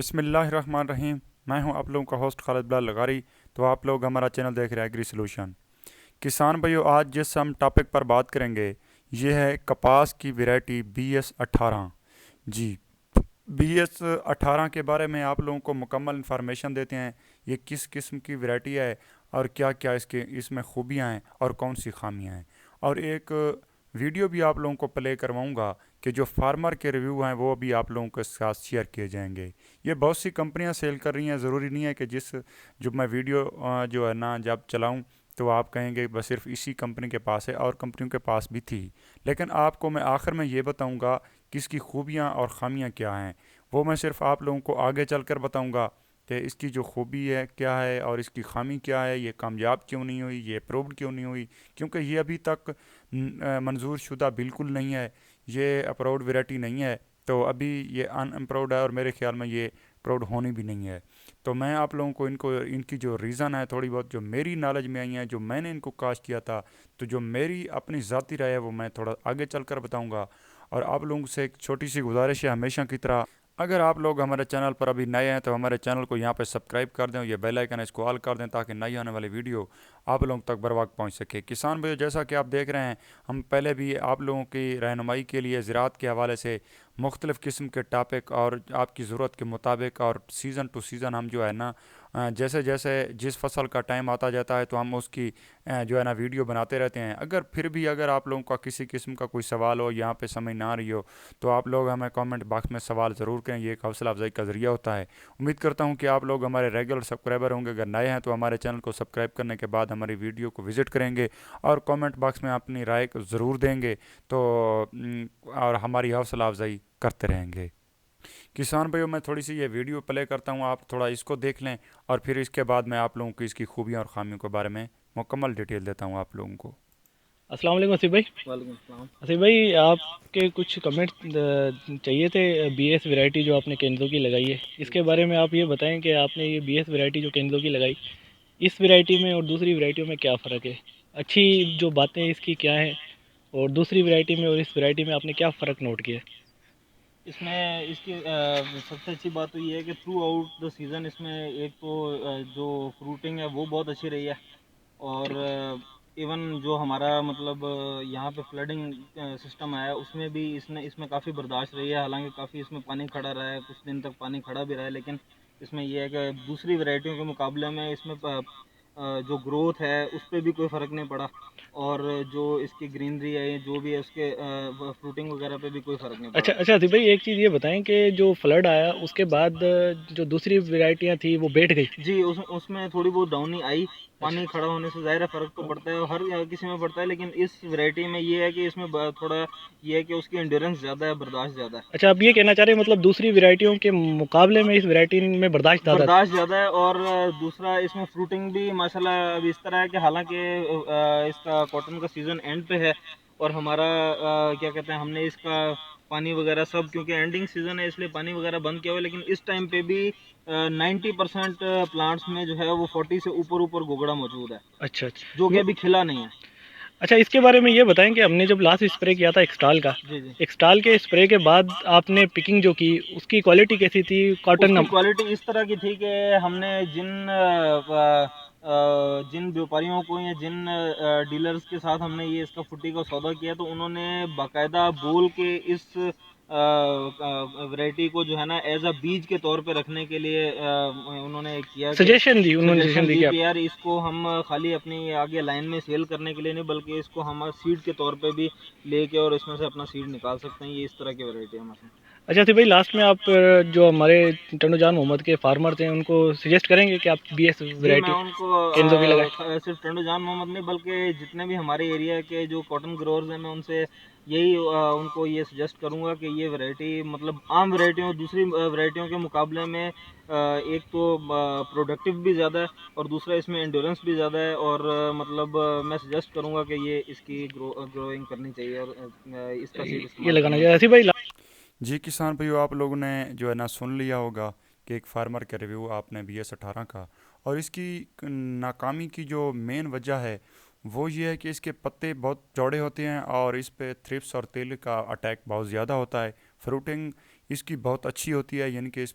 बिस्मिल्लाहिर्रहमानिर्रहीम। मैं हूं आप लोगों का होस्ट खालिद बिलाल लगारी। तो आप लोग हमारा चैनल देख रहे हैं एग्री सोल्यूशन। किसान भाइयों, आज जिस हम टॉपिक पर बात करेंगे ये है कपास की वैरायटी BS18। जी, BS18 के बारे में आप लोगों को मुकम्मल इन्फॉर्मेशन देते हैं। ये किस किस्म की वैरायटी है और क्या क्या इसमें खूबियाँ हैं और कौन सी खामियाँ हैं, और एक वीडियो भी आप लोगों को प्ले करवाऊंगा कि जो फार्मर के रिव्यू हैं वो भी आप लोगों के साथ शेयर किए जाएंगे। ये बहुत सी कंपनियां सेल कर रही हैं, ज़रूरी नहीं है कि जो मैं वीडियो जो है ना जब चलाऊं तो आप कहेंगे बस सिर्फ इसी कंपनी के पास है, और कंपनियों के पास भी थी। लेकिन आपको मैं आखिर में ये बताऊंगा कि इसकी खूबियाँ और ख़ामियाँ क्या हैं। वो मैं सिर्फ आप लोगों को आगे चलकर बताऊंगा कि इसकी जो खूबी है क्या है और इसकी खामी क्या है, ये कामयाब क्यों नहीं हुई, ये अप्रूव्ड क्यों नहीं हुई। क्योंकि ये अभी तक मंजूर शुदा बिल्कुल नहीं है, ये अप्रूव्ड वैरायटी नहीं है। तो अभी ये अनअप्रूव्ड है और मेरे ख्याल में ये अप्रूव्ड होनी भी नहीं है। तो मैं आप लोगों को इनकी जो रीज़न है थोड़ी बहुत जो मेरी नॉलेज में आई है, जो मैंने इनको कास्ट किया था, तो जो मेरी अपनी ज़ाती राय है वो मैं थोड़ा आगे चलकर बताऊंगा। और आप लोगों से एक छोटी सी गुजारिश है, हमेशा की तरह अगर आप लोग हमारे चैनल पर अभी नए हैं तो हमारे चैनल को यहाँ पे सब्सक्राइब कर दें, ये बेल आइकन है इसको ऑल कर दें ताकि नई आने वाली वीडियो आप लोगों तक बर वक्त पहुँच सके। किसान भाइयों, जैसा कि आप देख रहे हैं, हम पहले भी आप लोगों की रहनुमाई के लिए ज़राअत के हवाले से मुख्तलिफ़ किस्म के टॉपिक और आपकी ज़रूरत के मुताबिक और सीज़न टू सीज़न हम जो है ना जैसे जैसे जिस फसल का टाइम आता जाता है तो हम उसकी जो है ना वीडियो बनाते रहते हैं। अगर फिर भी अगर आप लोगों का किसी किस्म का कोई सवाल हो, यहाँ पे समझ ना आ रही हो, तो आप लोग हमें कमेंट बॉक्स में सवाल ज़रूर करें। ये एक हौसला अफजाई का ज़रिया होता है। उम्मीद करता हूँ कि आप लोग हमारे रेगुलर सब्सक्राइबर होंगे। अगर नए हैं तो हमारे चैनल को सब्सक्राइब करने के बाद हमारी वीडियो को विज़िट करेंगे और कमेंट बॉक्स में अपनी राय को ज़रूर देंगे। तो और हमारी हौसला अफजाई करते रहेंगे। किसान भाइयों, मैं थोड़ी सी ये वीडियो प्ले करता हूँ, आप थोड़ा इसको देख लें और फिर इसके बाद मैं आप लोगों को इसकी खूबियाँ और ख़ामियों के बारे में मुकम्मल डिटेल देता हूँ आप लोगों को। अस्सलाम वालेकुम आसिफ भाई। वालेकुम अस्सलाम। आसिफ भाई, आपके कुछ कमेंट चाहिए थे। बीएस वैरायटी जो आपने केंद्रों की लगाई है, जी इसके बारे में आप ये बताएं कि आपने ये बीएस वैरायटी जो केंद्रों की लगाई, इस वैरायटी में और दूसरी वैरायटियों में क्या फ़र्क है, अच्छी जो बातें इसकी क्या हैं, और दूसरी वैरायटी में और इस वैरायटी में आपने क्या फ़र्क नोट किया। इसमें इसकी सबसे अच्छी बात तो ये है कि थ्रू आउट द सीज़न इसमें एक तो जो फ्रूटिंग है वो बहुत अच्छी रही है। और इवन जो हमारा मतलब यहाँ पे फ्लडिंग सिस्टम है उसमें भी इसने इसमें काफ़ी बर्दाश्त रही है। हालांकि काफ़ी इसमें पानी खड़ा रहा है, कुछ दिन तक पानी खड़ा भी रहा है, लेकिन इसमें यह है कि दूसरी वैरायटियों के मुकाबले में इसमें जो ग्रोथ है उस पर भी कोई फ़र्क नहीं पड़ा। और जो इसकी ग्रीनरी है जो भी है उसके फ्रूटिंग वगैरह पे भी कोई फ़र्क नहीं अच्छा पड़ा। अच्छा आसिफ भाई, एक चीज़ ये बताएं कि जो फ्लड आया उसके बाद जो दूसरी वैरायटियाँ थी वो बैठ गई। जी, उसमें थोड़ी बहुत डाउनी आई। अच्छा पानी खड़ा होने से ज़ाहिर है फ़र्क तो पड़ता है और हर किसी में पड़ता है, लेकिन इस वैरायटी में ये है कि इसमें थोड़ा ये है कि उसकी एंड्योरेंस ज़्यादा है, बर्दाश्त ज़्यादा है। अच्छा, आप ये कहना चाह रहे हैं मतलब दूसरी वैरायटियों के मुकाबले में इस वैरायटी में बर्दाश्त ज़्यादा था। बर्दाश्त ज़्यादा है और दूसरा इसमें फ्रूटिंग भी माशाल्लाह अब इस तरह है कि हालांकि इसका कॉटन का सीज़न एंड पे है और हमारा क्या कहते हैं हमने इसका पानी वगैरह सब, क्योंकि एंडिंग सीज़न है इसलिए पानी वगैरह बंद किया हुआ है, लेकिन इस टाइम पे भी 90% प्लांट्स में जो है वो 40 से ऊपर ऊपर गोगड़ा मौजूद है, अच्छा जो कि अच्छा। अभी खिला नहीं है। अच्छा, इसके बारे में ये बताएं कि हमने जब लास्ट स्प्रे किया था एक्सटाल का, जी जी। एक्सटाल के स्प्रे के बाद आपने पिकिंग जो की उसकी क्वालिटी कैसी थी, कॉटन उसकी क्वालिटी इस तरह की थी कि हमने जिन व्यापारियों को या जिन डीलर्स के साथ हमने ये इसका फुट्टी का सौदा किया तो उन्होंने बाकायदा बोल के इस वैरायटी को जो है ना एज अ बीज के तौर पे रखने के लिए उन्होंने किया कि सजेशन सजेशन दी दी कि कि आप। यार इसको हम खाली अपनी आगे लाइन में सेल करने के लिए नहीं बल्कि इसको हम सीड के तौर पे भी लेके और इसमें से अपना सीड निकाल सकते हैं। ये इस तरह की वैरायटी है हमारे। अच्छा थी भाई, लास्ट में आप जो हमारे टंडोजान मोहम्मद के फार्मर्स हैं उनको सजेस्ट करेंगे कि आप बीएस जी, मैं वैरायटी उनको केंद्रों की लगाएं। सिर्फ टंडोजान मोहम्मद नहीं बल्कि जितने भी हमारे एरिया के जो कॉटन ग्रोअर्स हैं मैं उनसे यही उनको ये सजेस्ट करूंगा कि ये वैरायटी मतलब आम वैरायटियों दूसरी वैरायटियों के मुकाबले में एक तो प्रोडक्टिव भी ज़्यादा है और दूसरा इसमें एंडोरेंस भी ज़्यादा है। और मतलब मैं सजेस्ट करूंगा कि ये इसकी ग्रोइंग करनी चाहिए और इसका सीड ये इस्तेमाल लगाना करना चाहिए ऐसी चाहिए। भाई। जी किसान भाइयों, आप लोगों ने जो है ना सुन लिया होगा कि एक फार्मर का रिव्यू आपने BS18 का, और इसकी नाकामी की जो मेन वजह है वो ये है कि इसके पत्ते बहुत चौड़े होते हैं और इस पे थ्रिप्स और तेल का अटैक बहुत ज़्यादा होता है। फ्रूटिंग इसकी बहुत अच्छी होती है, यानी कि इस